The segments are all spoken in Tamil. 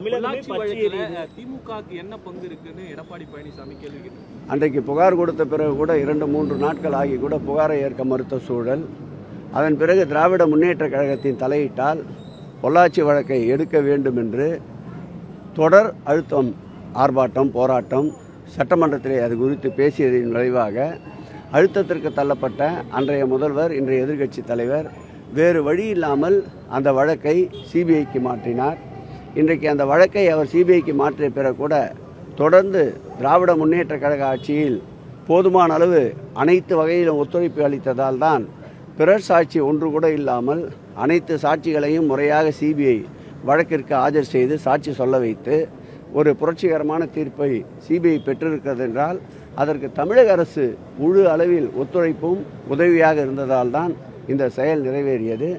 திமுகவுக்கு என்ன பங்கு இருக்குன்னு எடப்பாடி பழனிசாமி கேள்வி கேட்டார். அன்றைக்கு புகார் கொடுத்த பிறகு கூட 2-3 நாட்கள் ஆகி கூட புகாரை ஏற்க மறுத்த சூழல். அதன் பிறகு திராவிட முன்னேற்ற கழகத்தின் தலையிட்டால் பொள்ளாச்சி வழக்கை எடுக்க வேண்டும் என்று தொடர் அழுத்தம், ஆர்ப்பாட்டம், போராட்டம், சட்டமன்றத்திலே அது குறித்து பேசியதின் விளைவாக அழுத்தத்திற்கு தள்ளப்பட்ட அன்றைய முதல்வர், இன்றைய எதிர்க்கட்சி தலைவர் வேறு வழி இல்லாமல் அந்த வழக்கை சிபிஐக்கு மாற்றினார். இன்றைக்கு அந்த வழக்கை அவர் சிபிஐக்கு மாற்றிய பிறகு கூட தொடர்ந்து திராவிட முன்னேற்ற கழக ஆட்சியில் போதுமான அளவு அனைத்து வகையிலும் ஒத்துழைப்பு அளித்ததால் தான் பிறர் சாட்சி ஒன்று கூட இல்லாமல் அனைத்து சாட்சிகளையும் முறையாக சிபிஐ வழக்கிற்கு ஆஜர் செய்து சாட்சி சொல்ல வைத்து ஒரு புரட்சிகரமான தீர்ப்பை சிபிஐ பெற்றிருக்கிறது என்றால் அதற்கு தமிழக அரசு முழு அளவில் ஒத்துழைப்பும் உதவியாக இருந்ததால் தான் இந்த செயல் நிறைவேறியது.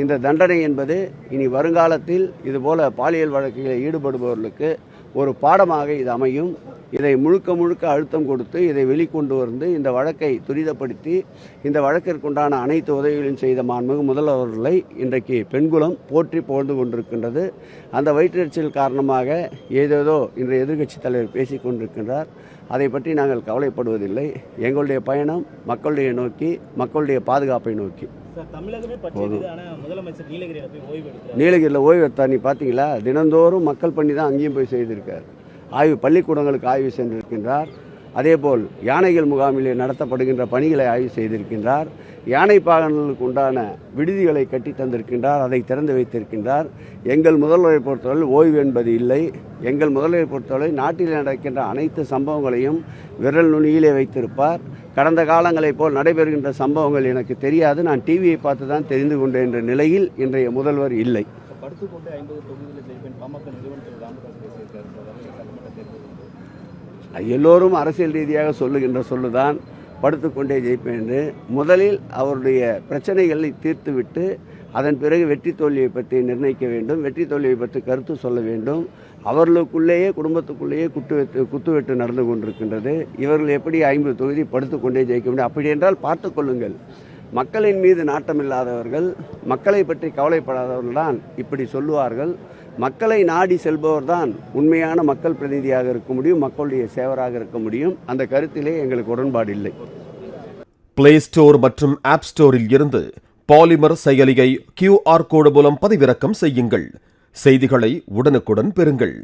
இந்த தண்டனை என்பது இனி வருங்காலத்தில் இதுபோல பாலியல் வழக்குகளில் ஈடுபடுபவர்களுக்கு ஒரு பாடமாக இது அமையும். இதை முழுக்க அழுத்தம் கொடுத்து இதை வெளிக்கொண்டு வந்து இந்த வழக்கை துரிதப்படுத்தி இந்த வழக்கிற்குண்டான அனைத்து உதவிகளையும் செய்த மாண்புமிகு முதல்வர்களை இன்றைக்கு பெண்குலம் போற்றி புகழ்ந்து கொண்டிருக்கின்றது. அந்த வயிற்றெரிச்சல் காரணமாக ஏதேதோ இன்றைய எதிர்க்கட்சி தலைவர் பேசிக் கொண்டிருக்கின்றார். அதை பற்றி நாங்கள் கவலைப்படுவதில்லை. எங்களுடைய பயணம் மக்களுடைய நோக்கி, மக்களுடைய பாதுகாப்பை நோக்கி. நீலகிரியில் ஓய்வு எடுத்தார். நீ பார்த்தீங்களா? தினந்தோறும் மக்கள் பண்ணி தான் அங்கேயும் போய் செய்திருக்கார். பள்ளிக்கூடங்களுக்கு ஆய்வு சென்றிருக்கின்றார். அதேபோல் யானைகள் முகாமிலே நடத்தப்படுகின்ற பணிகளை ஆய்வு செய்திருக்கின்றார். யானை பாகன்களுக்கு உண்டான விடுதிகளை கட்டி தந்திருக்கின்றார். அதை திறந்து வைத்திருக்கின்றார். எங்கள் முதல்வரை பொறுத்தவரை ஓய்வு என்பது இல்லை. எங்கள் முதல்வரை பொறுத்தவரை நாட்டில் நடக்கின்ற அனைத்து சம்பவங்களையும் விரல் நுனியிலே வைத்திருப்பார். கடந்த காலங்களைப் போல் நடைபெறுகின்ற சம்பவங்கள் எனக்கு தெரியாது, நான் டிவியை பார்த்து தான் தெரிந்து கொண்டேன் என்ற நிலையில் இன்றைய முதல்வர் இல்லை. எல்லோரும் அரசியல் ரீதியாக சொல்லுகின்ற சொல்லுதான் படுத்துக்கொண்டே ஜெயிப்பேன் என்று. முதலில் அவருடைய பிரச்சனைகளை தீர்த்துவிட்டு அதன் பிறகு வெற்றி தோல்வியை பற்றி நிர்ணயிக்க வேண்டும். வெற்றி தோல்வியை பற்றி கருத்து சொல்ல வேண்டும். அவர்களுக்குள்ளேயே குடும்பத்துக்குள்ளேயே குத்துவெட்டு நடந்து கொண்டிருக்கின்றது. இவர்கள் எப்படி 50 தொகுதி படுத்துக்கொண்டே ஜெயிக்க முடியும்? அப்படி என்றால் பார்த்து கொள்ளுங்கள். மக்களின் மீது நாட்டமில்லாதவர்கள், மக்களை பற்றி கவலைப்படாதவர்கள் தான் இப்படி சொல்லுவார்கள். மக்களை நாடி செல்பவர் தான் உண்மையான மக்கள் பிரதிநிதியாக இருக்க முடியும், மக்களுடைய சேவராக இருக்க முடியும். அந்த கருத்திலே எங்களுக்கு உடன்பாடு இல்லை. பிளே ஸ்டோர் மற்றும் ஆப் ஸ்டோரில் இருந்து பாலிமர் செயலியை QR கோடு மூலம் பதிவிறக்கம் செய்யுங்கள். செய்திகளை உடனுக்குடன் பெறுங்கள்.